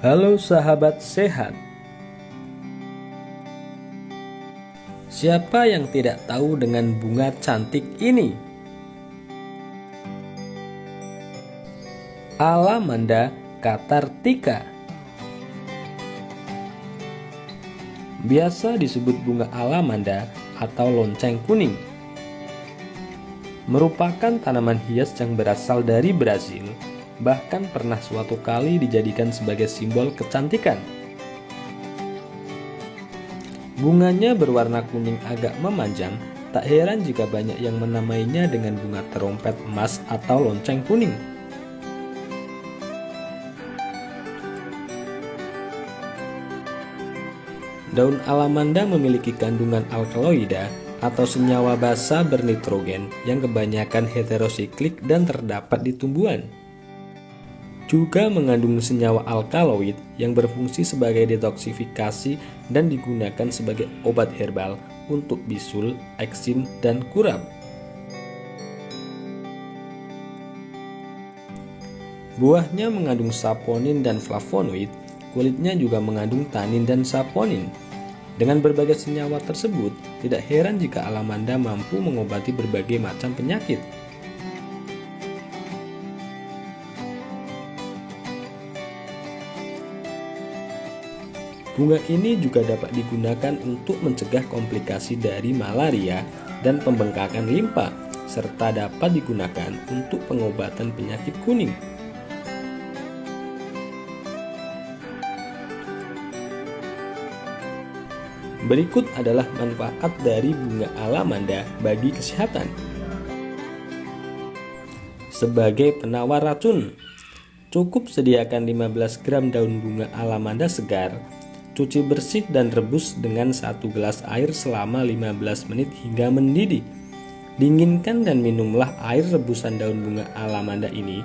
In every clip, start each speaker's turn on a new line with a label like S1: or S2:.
S1: Halo sahabat sehat. Siapa yang tidak tahu dengan bunga cantik ini? Alamanda Catarrhtica. Biasa disebut bunga alamanda atau lonceng kuning. Merupakan tanaman hias yang berasal dari Brasil, bahkan pernah suatu kali dijadikan sebagai simbol kecantikan. Bunganya berwarna kuning agak memanjang, tak heran jika banyak yang menamainya dengan bunga terompet emas atau lonceng kuning. Daun alamanda memiliki kandungan alkaloida atau senyawa basa bernitrogen yang kebanyakan heterosiklik dan terdapat di tumbuhan. Juga mengandung senyawa alkaloid yang berfungsi sebagai detoksifikasi dan digunakan sebagai obat herbal untuk bisul, eksim, dan kurap. Buahnya mengandung saponin dan flavonoid, kulitnya juga mengandung tanin dan saponin. Dengan berbagai senyawa tersebut, tidak heran jika alamanda mampu mengobati berbagai macam penyakit. Bunga ini juga dapat digunakan untuk mencegah komplikasi dari malaria dan pembengkakan limpa, serta dapat digunakan untuk pengobatan penyakit kuning. Berikut adalah manfaat dari bunga alamanda bagi kesehatan. Sebagai penawar racun, cukup sediakan 15 gram daun bunga alamanda segar. Cuci bersih dan rebus dengan 1 gelas air selama 15 menit hingga mendidih. Dinginkan dan minumlah air rebusan daun bunga alamanda ini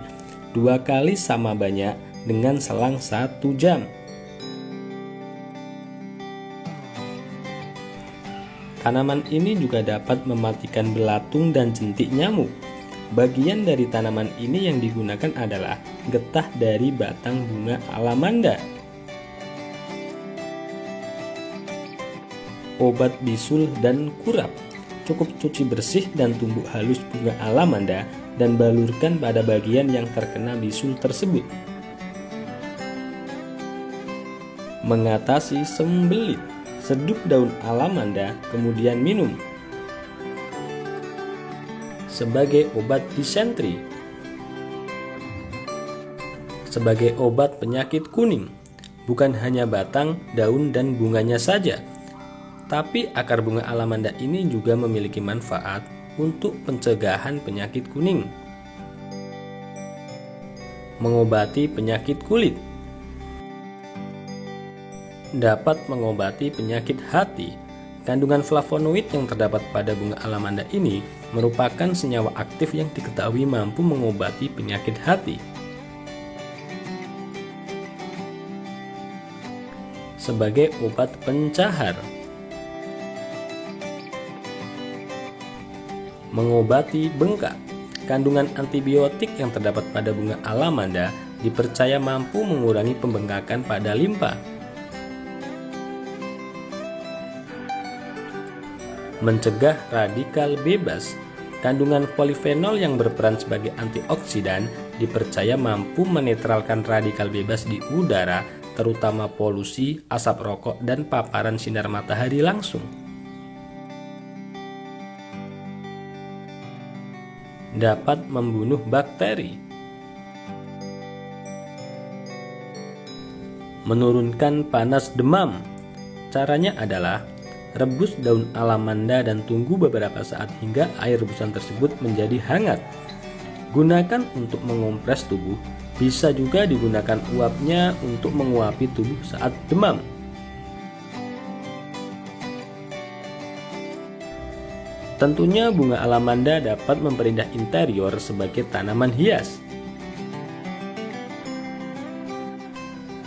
S1: 2 kali sama banyak dengan selang 1 jam. Tanaman ini juga dapat mematikan belatung dan jentik nyamuk. Bagian dari tanaman ini yang digunakan adalah getah dari batang bunga alamanda. Obat bisul dan kurap. Cukup cuci bersih dan tumbuk halus bunga alamanda dan balurkan pada bagian yang terkena bisul tersebut. Mengatasi sembelit. Seduk daun alamanda kemudian minum. Sebagai obat disentri. Sebagai obat penyakit kuning. Bukan hanya batang, daun, dan bunganya saja, tapi akar bunga alamanda ini juga memiliki manfaat untuk pencegahan penyakit kuning. Mengobati penyakit kulit. Dapat mengobati penyakit hati. Kandungan flavonoid yang terdapat pada bunga alamanda ini merupakan senyawa aktif yang diketahui mampu mengobati penyakit hati. Sebagai obat pencahar. Mengobati bengkak. Kandungan antibiotik yang terdapat pada bunga alamanda dipercaya mampu mengurangi pembengkakan pada limpa. Mencegah radikal bebas. Kandungan polifenol yang berperan sebagai antioksidan dipercaya mampu menetralkan radikal bebas di udara, terutama polusi, asap rokok, dan paparan sinar matahari langsung. Dapat membunuh bakteri. Menurunkan panas demam. Caranya adalah rebus daun alamanda dan tunggu beberapa saat hingga air rebusan tersebut menjadi hangat. Gunakan untuk mengompres tubuh. Bisa juga digunakan uapnya untuk menguapi tubuh saat demam. Tentunya bunga alamanda dapat memperindah interior sebagai tanaman hias.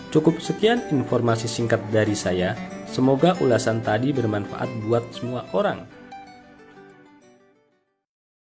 S1: Cukup sekian informasi singkat dari saya. Semoga ulasan tadi bermanfaat buat semua orang.